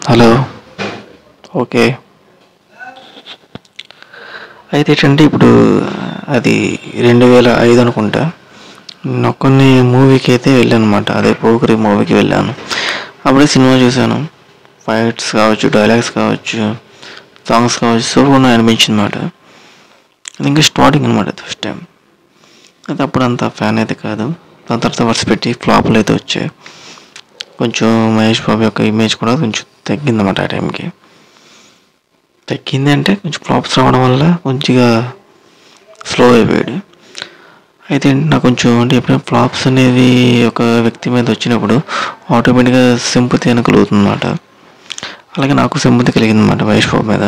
Hello. Okay. అయితే ఏంటంటే ఇప్పుడు అది 2005 అనుకుంటా. నేను కొన్ని మూవీకి అయితే వెళ్ళాను అనమాట. అదే పోకిరి మూవీకి వెళ్ళాను. అప్పుడే సినిమా చూశాను. ఫైట్స్ కావచ్చు, డైలాగ్స్ కావచ్చు, సాంగ్స్ కావచ్చు, సూపర్గా అనిపించింది అనమాట. అది ఇంకా స్టార్టింగ్ అనమాట ఫస్ట్ టైం. అయితే అప్పుడు అంత ఫ్యాన్ అయితే కాదు. దాని తర్వాత వర్స్ పెట్టి ఫ్లాప్లు అయితే వచ్చాయి. కొంచెం మహేష్ బాబు యొక్క ఇమేజ్ కూడా కొంచెం తగ్గిందన్నమాట ఆ టైంకి. తగ్గింది అంటే కొంచెం ఫ్లాప్స్ రావడం వల్ల కొంచెంగా స్లో అయిపోయాడు. అయితే నాకు కొంచెం అంటే ఎప్పుడైనా ఫ్లాప్స్ అనేవి ఒక వ్యక్తి మీద వచ్చినప్పుడు ఆటోమేటిక్గా సింపతి అని కలుగుతుందన్నమాట. అలాగే నాకు సింపతి కలిగిందన్నమాట మహేష్ బాబు మీద.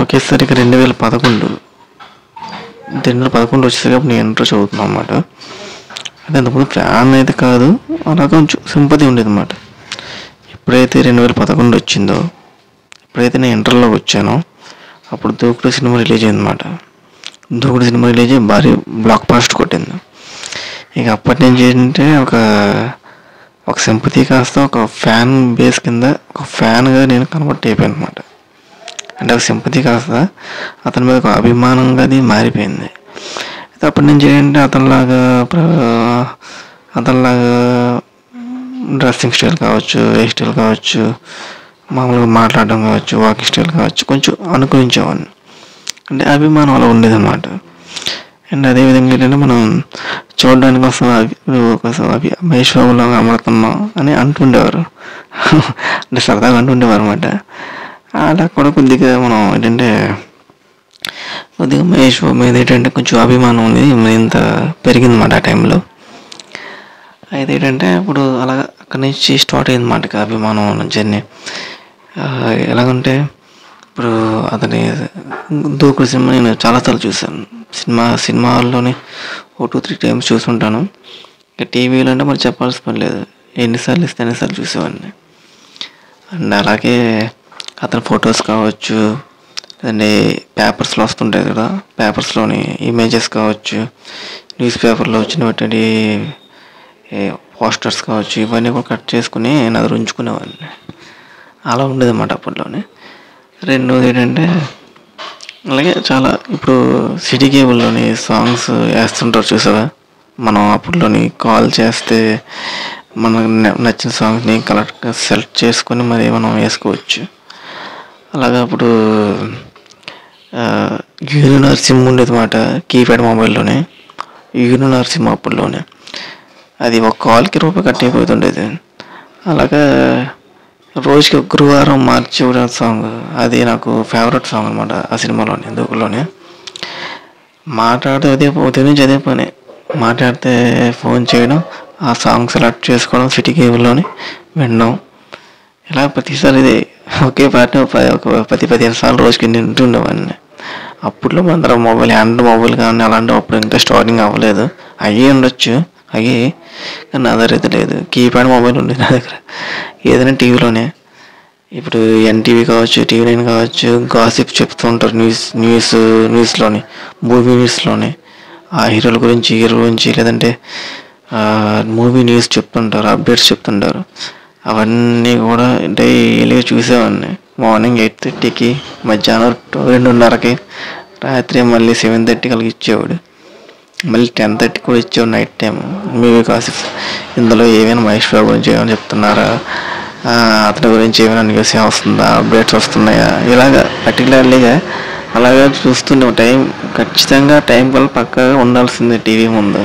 ఒకేసారికి 2011 వచ్చేసరికి నేను ఇంటర్ చదువుతున్నాను అన్నమాట. అది అంతకుముందు ఫ్యాన్ అయితే కాదు, అలా కొంచెం సింపతి ఉండేది అన్నమాట. ఎప్పుడైతే 2011 వచ్చిందో, ఎప్పుడైతే నేను ఇంటర్లోకి వచ్చానో అప్పుడు దూకుడు సినిమా రిలీజ్ అయిందన్నమాట. దూకుడు సినిమా రిలీజ్ అయ్యి భారీ బ్లాక్ బాస్టర్ కొట్టింది. ఇక అప్పటి నుంచి ఏంటంటే ఒక సింపతి కాస్త ఒక ఫ్యాన్ బేస్ కింద ఒక ఫ్యాన్గా నేను కన్వర్ట్ అయిపోయాను అనమాట. అంటే ఒక సింపతి కాస్త అతని మీద ఒక అభిమానంగా అది మారిపోయింది. అయితే అప్పటి నుంచి ఏంటంటే అతనిలాగా డ్రెస్సింగ్ స్టైల్ కావచ్చు, హెయిర్ స్టైల్ కావచ్చు, మామూలుగా మాట్లాడడం కావచ్చు, వాకింగ్ స్టైల్ కావచ్చు, కొంచెం అనుకరించేవాడిని. అంటే అభిమానం అలా ఉండేదన్నమాట. అండ్ అదేవిధంగా ఏంటంటే మనం చూడడానికి కోసం మహేష్ బాబులాగా అమరుతున్నాం అని అంటుండేవారు. అంటే సరదాగా అంటుండేవారు అనమాట. అలా కూడా కొద్దిగా మనం ఏంటంటే కొద్దిగా మహేష్ బాబు మీద ఏంటంటే కొంచెం అభిమానం అనేది మరింత పెరిగిందన్నమాట ఆ టైంలో. అయితే ఏంటంటే ఇప్పుడు అలాగ అక్కడి నుంచి స్టార్ట్ అయిందన్నమాట అభిమానం జర్నీ. ఎలాగంటే ఇప్పుడు అతని దూకుడు సినిమా నేను చాలాసార్లు చూశాను. సినిమా హాల్లోనే 2-3 టైమ్స్ చూసుంటాను. ఇక టీవీలో అంటే మరి చెప్పాల్సిన పని లేదు, ఎన్నిసార్లు ఇస్తే ఎన్నిసార్లు చూసేవాడిని. అండ్ అలాగే అతని ఫొటోస్ కావచ్చు, లేదంటే పేపర్స్లో వస్తుంటాయి కదా, పేపర్స్లోని ఇమేజెస్ కావచ్చు, న్యూస్ పేపర్లో వచ్చినటువంటి పోస్టర్స్ కావచ్చు, ఇవన్నీ కూడా కట్ చేసుకుని నా దగ్గర ఉంచుకునేవాడిని. అలా ఉండేదన్నమాట అప్పట్లోనే. రెండోది ఏంటంటే అలాగే చాలా ఇప్పుడు సిటీ కేబుల్లోని సాంగ్స్ వేస్తుంటారు చూసావా. మనం అప్పట్లోని కాల్ చేస్తే మనకు నచ్చిన సాంగ్ని కరెక్ట్గా సెలెక్ట్ చేసుకొని మరి మనం వేసుకోవచ్చు. అలాగా అప్పుడు యూనినార్ సిమ్ ఉండేది మాట కీప్యాడ్ మొబైల్లోనే. యూనినార్ సిమ్ అప్పట్లోనే అది ఒక కాల్కి రూపాయి కట్టయిపోతుండేది. అలాగా రోజుకి గురువారం మార్చి సాంగ్ అది నాకు ఫేవరెట్ సాంగ్ అనమాట. ఆ సినిమాలోనే దూకుల్లోనే మాట్లాడితే ఉదయం నుంచి అదే పని. మాట్లాడితే ఫోన్ చేయడం, ఆ సాంగ్ సెలెక్ట్ చేసుకోవడం, సిటీ కేబుల్లోని వినడం, ఇలా ప్రతిసారి ఇదే ఒకే పాటని ఒక 10-15 సార్లు రోజుకి వింటుండేవాడిని. అప్పట్లో అందరం హ్యాండ్ మొబైల్ కానీ అలాంటివి అప్పుడు ఇంకా స్టార్టింగ్ అవ్వలేదు. అయ్యే ఉండొచ్చు, కానీ నా దగ్గర అయితే లేదు. కీప్యాడ్ మొబైల్ ఉండేది నా దగ్గర. ఏదైనా టీవీలోనే ఇప్పుడు ఎన్టీవీ కావచ్చు, టీవీ9 కావచ్చు, గాసిప్ చెప్తూ ఉంటారు న్యూస్లోని, మూవీ న్యూస్లోని ఆ హీరోల గురించి లేదంటే మూవీ న్యూస్ చెప్తుంటారు, అప్డేట్స్ చెప్తుంటారు. అవన్నీ కూడా డైలీగా చూసేవాడిని. మార్నింగ్ 8:30కి, మధ్యాహ్నం 2:30కి, రాత్రి మళ్ళీ 7:30 కలిగి ఇచ్చేవాడు. మళ్ళీ 10:30 కూడా ఇచ్చేవాడు నైట్ టైం మూవీ కాసిప్. ఇందులో ఏమైనా మహేష్ బాబు గురించి ఏమైనా చెప్తున్నారా, అతని గురించి ఏమైనా న్యూస్ వస్తుందా, అప్డేట్స్ వస్తున్నాయా, ఇలాగా పర్టికులర్లీగా అలాగే చూస్తుండే. ఖచ్చితంగా టైం వల్ల పక్కాగా ఉండాల్సిందే టీవీ ముందు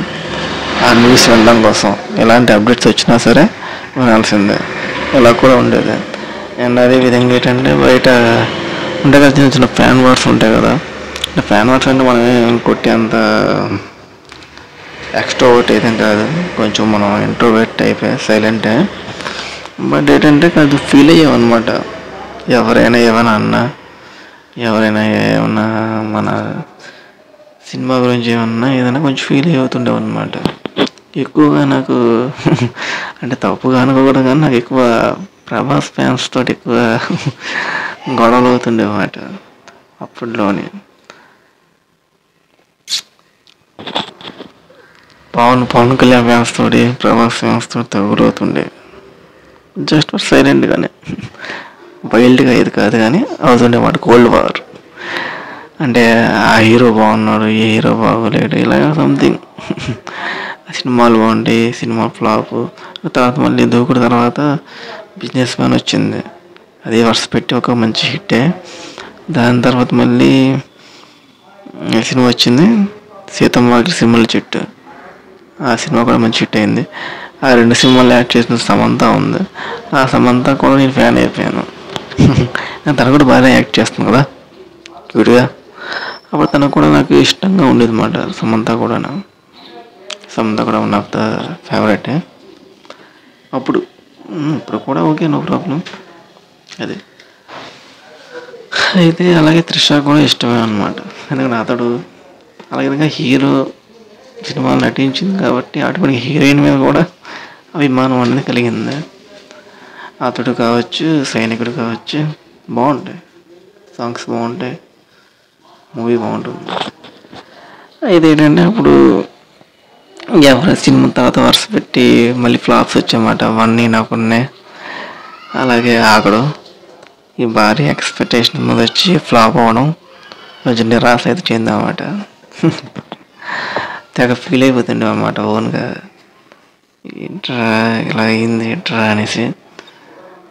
ఆ న్యూస్ వినడం కోసం. ఎలాంటి అప్డేట్స్ వచ్చినా సరే వినాల్సిందే. ఇలా కూడా ఉండేది. అండ్ అదేవిధంగా ఏంటంటే బయట ఉంటాయి కదా చిన్న చిన్న ఫ్యాన్ వార్స్ ఉంటాయి కదా. ఫ్యాన్ వార్స్ అంటే మనమే కొట్టేంత ఎక్స్ట్రోవర్ట్ అయితే కాదు, కొంచెం మనం ఇంట్రోవర్ట్ అయిపోయి సైలెంటే. బట్ ఏంటంటే అది ఫీల్ అయ్యామన్నమాట. ఎవరైనా ఏమైనా అన్నా, ఎవరైనా ఏమన్నా మన సినిమా గురించి ఏదైనా కొంచెం ఫీల్ అవుతుండేవి అనమాట. ఎక్కువగా నాకు అంటే తప్పుగా అనుకోకూడదు, కానీ నాకు ఎక్కువ ప్రభాస్ ఫ్యాన్స్ తోటి ఎక్కువ గొడవలు అవుతుండే అన్నమాట అప్పట్లోనే. పవన్ కళ్యాణ్ ఫ్యాన్స్ తోటి, ప్రభాస్ ఫ్యాన్స్ తోటి తగులు అవుతుండే. జస్ట్ సైలెంట్గానే వైల్డ్గా అయ్యేది కాదు, కానీ అవుతుండేమాట కోల్డ్ వార్. అంటే ఆ హీరో బాగున్నాడు, ఈ హీరో బాగోలేడు, ఇలాగ సంథింగ్. సినిమాలు బాగుంటాయి, సినిమా ఫ్లాప్. తర్వాత మళ్ళీ దూకుడు తర్వాత బిజినెస్ మ్యాన్ వచ్చింది, అది వరుస పెట్టి ఒక మంచి హిట్టే. దాని తర్వాత మళ్ళీ సినిమా వచ్చింది సీతమ్మ వాకిలి సినిమాల చెట్టు, ఆ సినిమా కూడా మంచి హిట్ అయింది. ఆ 2 సినిమాలు యాక్ట్ చేసిన సమంత ఉంది, ఆ సమంత కూడా నేను ఫ్యాన్ అయిపోయాను. తను కూడా బాగానే యాక్ట్ చేస్తుంది కదా క్యూట్గా. అప్పుడు తనకు కూడా నాకు ఇష్టంగా ఉండేది అన్నమాట. సమంత కూడా వన్ ఆఫ్ ద ఫేవరెట్ అప్పుడు. ఇప్పుడు కూడా ఓకే, నో ప్రాబ్లం. అదే అయితే అలాగే త్రిష కూడా ఇష్టమే అన్నమాట. ఎందుకంటే అతడు అలాగే హీరో సినిమాలు నటించింది కాబట్టి అటువంటి హీరోయిన్ మీద కూడా అభిమానం అనేది కలిగింది. అతడు కావచ్చు, సైనికుడు కావచ్చు, బాగుంటాయి సాంగ్స్, బాగుంటాయి, మూవీ బాగుంటుంది. అయితే ఏంటంటే అప్పుడు ఎవరి సినిమా తర్వాత వరుస పెట్టి మళ్ళీ ఫ్లాప్స్ వచ్చాయన్నమాట. 1 నేను ఒకనే, అలాగే ఆగడు, ఈ భారీ ఎక్స్పెక్టేషన్ మీద వచ్చి ఫ్లాప్ అవ్వడం, కొంచెం నిరాశ అయితే చెందన్నమాట. తెగ ఫీల్ అయిపోతుండే అన్నమాట ఓన్గా, ఏంట్రా ఇలా అయింది ఏంట్రా అనేసి.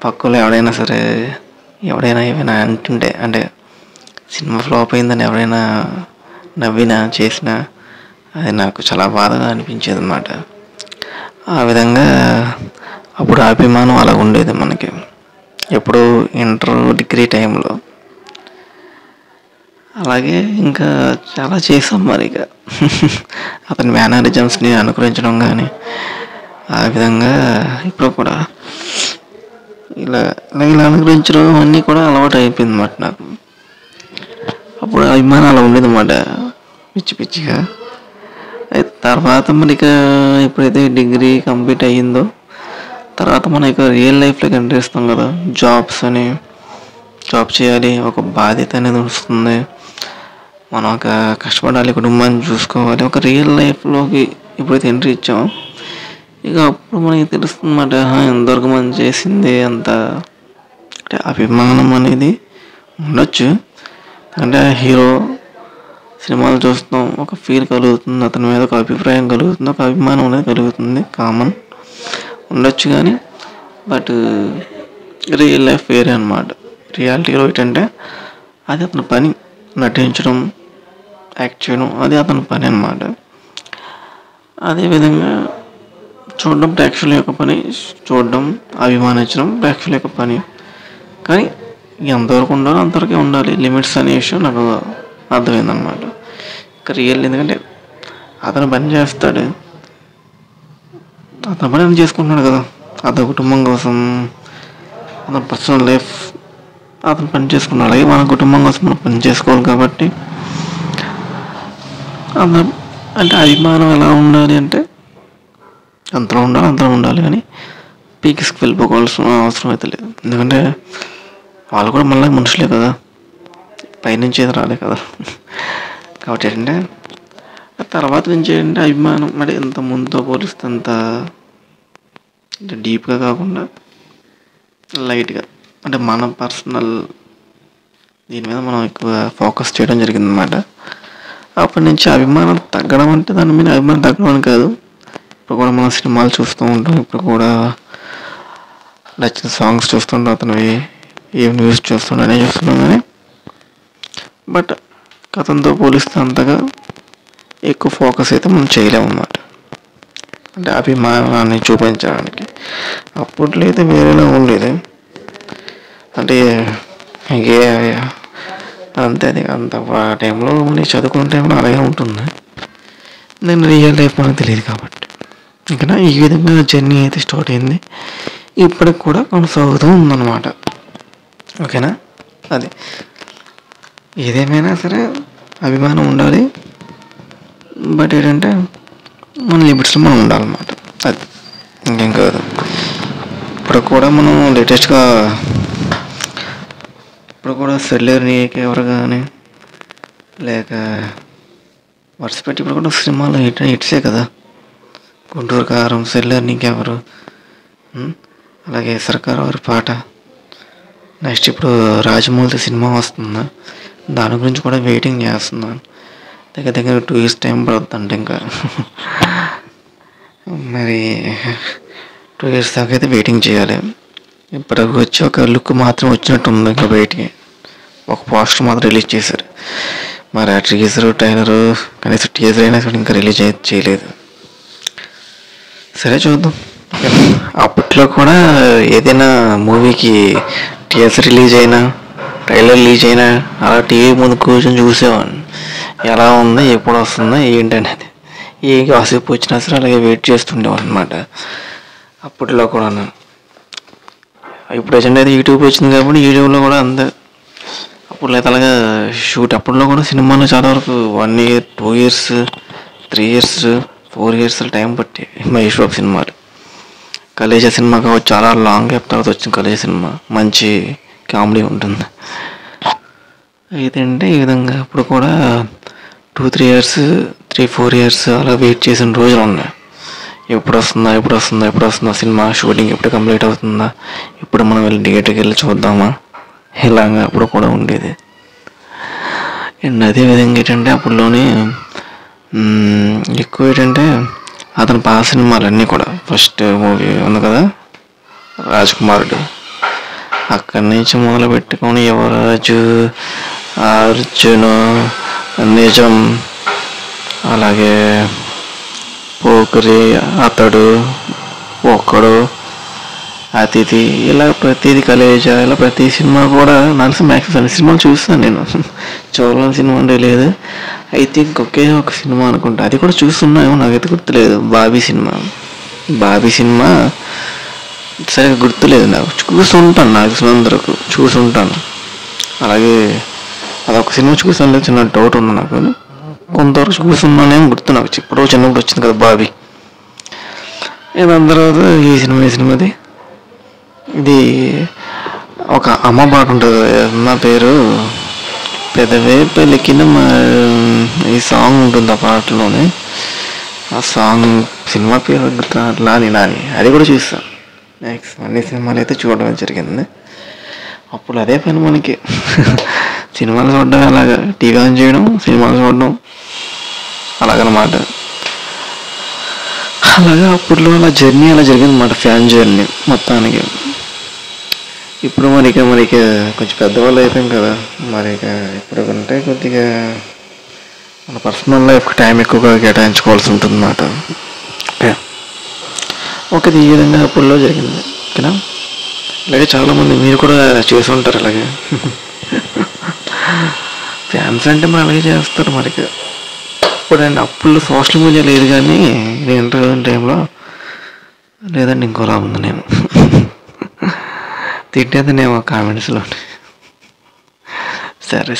పక్కలో ఎవడైనా సరే, ఎవడైనా ఏమైనా అంటుంటే, అంటే సినిమా ఫ్లాప్ అయిందని ఎవరైనా నవ్వినా చేసినా అది నాకు చాలా బాధగా అనిపించేది అన్నమాట. ఆ విధంగా అప్పుడు అభిమానం అలా ఉండేది మనకి. ఎప్పుడు ఇంటర్, డిగ్రీ టైంలో అలాగే ఇంకా చాలా చేసాం మరి. ఇక అతని మేనరిజమ్స్ని అనుకరించడం కానీ, ఆ విధంగా ఇప్పుడు కూడా ఇలా అనుకరించడం అన్నీ కూడా అలవాటు అయిపోయింది అన్నమాట నాకు. అప్పుడు అభిమానం అలా ఉండేది అన్నమాట, పిచ్చి పిచ్చిగా. అయితే తర్వాత మరి ఇక ఎప్పుడైతే డిగ్రీ కంప్లీట్ అయ్యిందో తర్వాత మనం ఇక రియల్ లైఫ్లోకి ఎంటర్ చేస్తాం కదా. జాబ్ చేయాలి, ఒక బాధ్యత అనేది వస్తుంది, మనం ఒక కష్టపడాలి, కుటుంబాన్ని చూసుకోవాలి. ఒక రియల్ లైఫ్లోకి ఎప్పుడైతే ఎంట్రీ ఇచ్చామో ఇక అప్పుడు మనకి తెలుస్తుంది అన్నమాట, ఎంతవరకు మనం చేసింది అంత. అంటే అభిమానం అనేది ఉండొచ్చు, అంటే హీరో సినిమాలు చూస్తాం, ఒక ఫీల్ కలుగుతుంది, అతని మీద ఒక అభిప్రాయం కలుగుతుంది, ఒక అభిమానం అనేది కలుగుతుంది, కామన్ ఉండొచ్చు. కానీ బట్ రియల్ లైఫ్ వేరే అన్నమాట. రియాలిటీలో ఏంటంటే అది అతని పని, నటించడం, యాక్ట్ చేయడం, అది అతని పని అన్నమాట. అదేవిధంగా చూడడం ప్రేక్షకుల యొక్క పని, చూడడం, అభిమానించడం ప్రేక్షకుల యొక్క పని. కానీ ఎంతవరకు ఉండాలో అంతవరకే ఉండాలి, లిమిట్స్ అనే విషయం నాకు అర్థమైందనమాట. ఇక రియల్, ఎందుకంటే అతను పని చేస్తాడు, అతను పని అతను చేసుకుంటున్నాడు కదా, అతని కుటుంబం కోసం, అతని పర్సనల్ లైఫ్ అతను పని చేసుకున్నాడు. అలాగే మన కుటుంబం కోసం మనం పని చేసుకోవాలి కాబట్టి అంటే అభిమానం ఎలా ఉండాలి అంటే అంతలో ఉండాలి, కానీ పీక్స్కి వెళ్ళిపోవాల్సిన అవసరం అయితే లేదు. ఎందుకంటే వాళ్ళు కూడా మళ్ళీ మనుషులే కదా, పైనుంచి ఏది రాలే కదా. కాబట్టి ఏంటంటే తర్వాత నుంచి ఏంటంటే అభిమానం అంటే ఎంత ముందుతో పోలిస్తే అంత డీప్గా కాకుండా లైట్గా, అంటే మన పర్సనల్ దీని మీద మనం ఎక్కువ ఫోకస్ చేయడం జరిగిందన్నమాట. అప్పటి నుంచి అభిమానం తగ్గడం అంటే దాని మీద అభిమానం తగ్గడం అని కాదు. ఇప్పుడు కూడా మనం సినిమాలు చూస్తూ ఉంటాం, ఇప్పుడు కూడా నచ్చిన సాంగ్స్ చూస్తుంటాం, అతనివి ఏం న్యూస్ చూస్తున్నాం కానీ బట్ కథంతో పోలిస్తే అంతగా ఎక్కువ ఫోకస్ అయితే మనం చేయలేము అన్నమాట. అంటే అభిమానాన్ని చూపించడానికి అప్పట్లో అయితే వేరేలా ఉండేది. అంటే అంతే, అది అంత ఆ టైంలో మళ్ళీ చదువుకునే టైంలో అలాగే ఉంటుంది. నేను రియల్ లైఫ్ మనకు తెలియదు కాబట్టి ఇంకా ఈ విధంగా జర్నీ అయితే స్టార్ట్ అయింది, ఇప్పటికి కూడా కొనసాగుతూ ఉందన్నమాట. ఓకేనా, అది ఏదేమైనా సరే అభిమానం ఉండాలి, బట్ ఏంటంటే మన లిమిట్స్లో మనం ఉండాలన్నమాట, అది ఇంకేం కాదు. ఇప్పుడు కూడా మనం లేటెస్ట్గా ఇప్పుడు కూడా సెల్లర్ నీకు ఎవరు కానీ లేక వరుస పెట్టి ఇప్పుడు కూడా సినిమాలు హిట్సే కదా. గుంటూరు కారం, సెల్లర్ నీకెవరు, అలాగే సర్కార్ వారి పాట, నెక్స్ట్ ఇప్పుడు రాజమౌళి సినిమా వస్తుంది, దాని గురించి కూడా వెయిటింగ్ చేస్తున్నాను. దగ్గర దగ్గర 2 years టైం పడుతుందంట ఇంకా. మరి 2 years దాకా అయితే వెయిటింగ్ చేయాలి. ఇప్పటికి వచ్చి ఒక లుక్ మాత్రం వచ్చినట్టు ఉంది, ఇంకా బయటికి ఒక పోస్టర్ మాత్రం రిలీజ్ చేశారు. మరి ఆ టీజర్ ట్రైలరు కనీసం టీజర్ అయినా సరే ఇంకా రిలీజ్ చేయలేదు. సరే చూద్దాం. అప్పట్లో కూడా ఏదైనా మూవీకి టీజర్ రిలీజ్ అయినా ట్రైలర్ రిలీజ్ అయినా అలా టీవీ ముందు కూర్చొని చూసేవాడిని, ఎలా ఉందో ఎప్పుడు వస్తుందో ఏంటి అనేది. ఏ కాసేపు వచ్చినా సరే అలాగే వెయిట్ చేస్తుండేవాడు అనమాట అప్పట్లో కూడా. ఇప్పుడు ప్రజెంట్ అయితే యూట్యూబ్ వచ్చింది కాబట్టి యూట్యూబ్లో కూడా అంతే. అప్పుడు అయితే అలాగా షూట్ అప్పట్లో కూడా సినిమాలో చాలా వరకు 1 year 2 years 3 years 4 years time పట్టి మహేష్ బాబు సినిమాలు. కలేజా సినిమా కాబట్టి చాలా లాంగ్ గ్యాప్ తర్వాత వచ్చింది కలేజా సినిమా, మంచి కామెడీ ఉంటుంది. అయితే అంటే ఈ విధంగా ఇప్పుడు కూడా 2-3 years 3-4 years అలా వెయిట్ చేసిన రోజులు ఉన్నాయి. ఎప్పుడు వస్తుందా సినిమా షూటింగ్ ఎప్పుడు కంప్లీట్ అవుతుందా, ఇప్పుడు మనం వెళ్ళి థియేటర్కి వెళ్ళి చూద్దామా, ఇలాగా అప్పుడు కూడా ఉండేది. అండ్ అదేవిధంగా ఏంటంటే అప్పుడులోనే ఎక్కువ ఏంటంటే అతని పాత సినిమాలన్నీ కూడా ఫస్ట్ మూవీ ఉంది కదా రాజకుమారుడు, అక్కడి నుంచి మొదలు పెట్టుకొని యువరాజు, అర్జును, నిజం, అలాగే పోకిరి, అతడు, ఒక్కడు, అతిథి, ఇలా ప్రతిది కలేజా, ఇలా ప్రతి సినిమా కూడా నాకు మ్యాక్సిమం అన్ని సినిమాలు చూస్తాను నేను. చూడాలని సినిమా అంటే లేదు. అయితే ఇంకొకే ఒక సినిమా అనుకుంటా, అది కూడా చూస్తున్నామో నాకైతే గుర్తులేదు. బాబీ సినిమా సరిగ్గా గుర్తులేదు నాకు. చూస్తుంటాను, నాకు అందరకు చూస్తుంటాను. అలాగే అదొక సినిమా చూసాను లేదు, చిన్న డౌట్ ఉంది నాకు. కొంతవరకు చూస్తున్నానేమో గుర్తు నాకు, ఇప్పుడు చిన్నప్పుడు వచ్చింది కదా బాబీ. దాని తర్వాత ఈ సినిమాది ఇది ఒక అమ్మ పాట ఉంటుంది, అమ్మ పేరు పెదవే పలికిన ఈ సాంగ్ ఉంటుంది ఆ పాటలోనే. ఆ సాంగ్ సినిమా పేరు నాని, అది కూడా చూస్తాను. నెక్స్ట్ అన్ని సినిమాలు అయితే చూడడం జరిగింది. అప్పుడు అదే పని మనకి, సినిమాలు చూడడం, అలాగా టీవీ ఆన్ చేయడం, సినిమాలు చూడడం, అలాగనమాట. అలాగా అప్పట్లో అలా జర్నీ అలా జరిగింది అన్నమాట, ఫ్యాన్ జర్నీ మొత్తానికి. ఇప్పుడు మరి కొంచెం పెద్దవాళ్ళు అయిపోయాం కదా, మరి ఇప్పుడు కంటే కొద్దిగా మన పర్సనల్ లైఫ్కి టైం ఎక్కువగా కేటాయించుకోవాల్సి ఉంటుంది అన్నమాట. ఓకే, ఈ విధంగా అప్పుడులో జరిగింది ఓకేనా. అలాగే చాలామంది మీరు కూడా చేసి ఉంటారు అలాగే. ఫ్యాన్స్ అంటే మరి అలాగే చేస్తారు మరి. ఇప్పుడండి అప్పుడు సోషల్ మీడియా లేదు, కానీ నేను ఇంటర్ టైంలో లేదండి ఇంకోలా ఉంది. నేను తిట్టేది నేను కామెంట్స్లో. సరే.